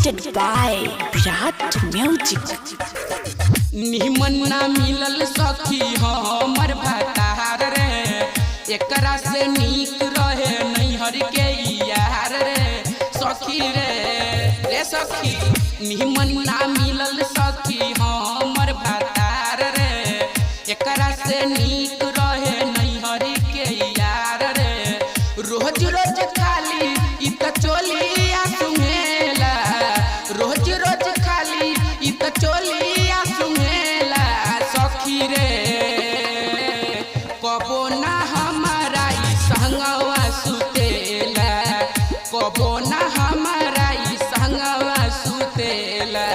presented by Virat Music। निमन ना मिलल सखी हमर भतार रे, एकरा से नीक रहे नैहर के यार रे सखी रे सखी। निमन ना मिलल सखी हमर भतार रे, एकरा से नीक रहे नैहर के यार रे। रोज रोज खाली इ त चोलिया सुंघेला, रोज रोज खाली इ त चोलिया सुंघेला सखी रे। कबो ना हमारा ई संगवा सुतेला, कबो ना हमारा ई संगवा सुतेला।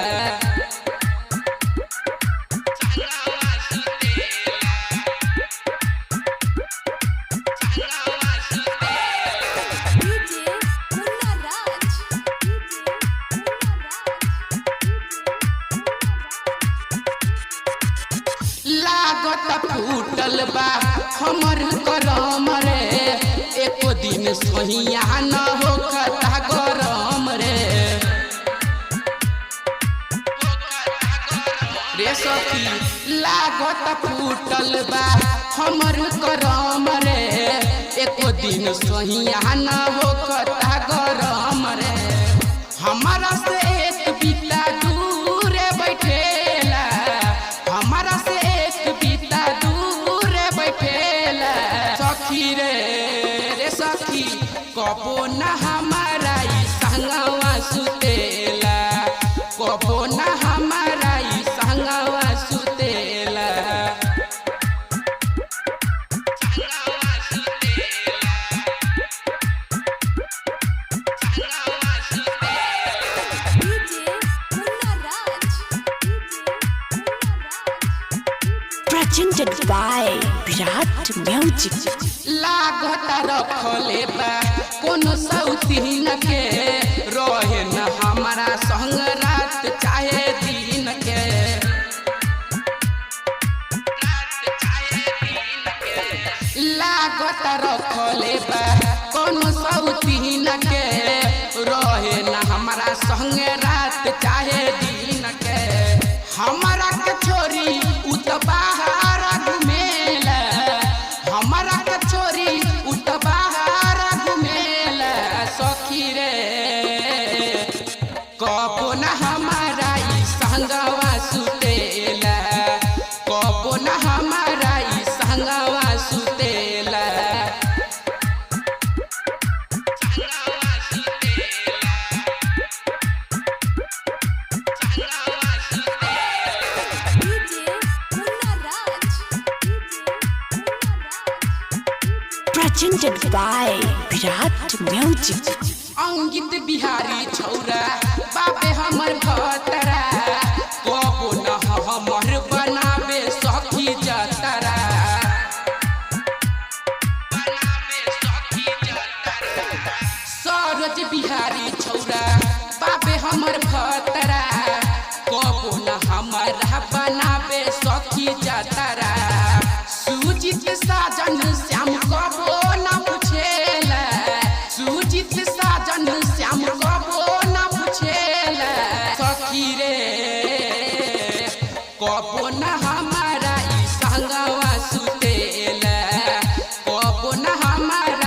लागत फूटल बा हमर करम रे, एको दिन सहिया न होखता गरम रे सखी। लागत फूटल बा हमर करम रे, एको दिन सहिया न होखता गरम रे। हमारा से एक बीता दूर बैठेला, हमारा से एक बीता दूर बैठेला सखी रे सखी। कबो ना हमारा ई संगवा सुतेला, कबो ना हमारा ई संगवा सुतेला। Presented by Virat Music। लागत रखले बा कोनो सौतीन के, रहे न हमारा संग रात चाहे दिन के। लागत रखले बा कोनो सौतीन के, रहे न हमारा संग रात चाहे दिन के। हमारा के छोरी उ त बाहर घुमेला, हमारा के छोरी उ त बाहर घुमेला सखी रे। कबो ना हमारा ई संगवा सुतेला, कबो ना हमारा ई संगवा सुतेला। Presented by Virat Music। Ankit Bihari छौरा बाबे हमर भतरा, कबो न हमर बनावे सखी जतरा। सरोज बिहारी छौरा बाबे हमर भतरा, कबो न हमारा बनावे सखी जतरा। सुजीत साजन श्याम कबो न पूछेला, सुजीत साजन श्याम कबो न पूछेला सखी रे। कबो न हमारा ई संगवा सुतेला, कबो न हमारा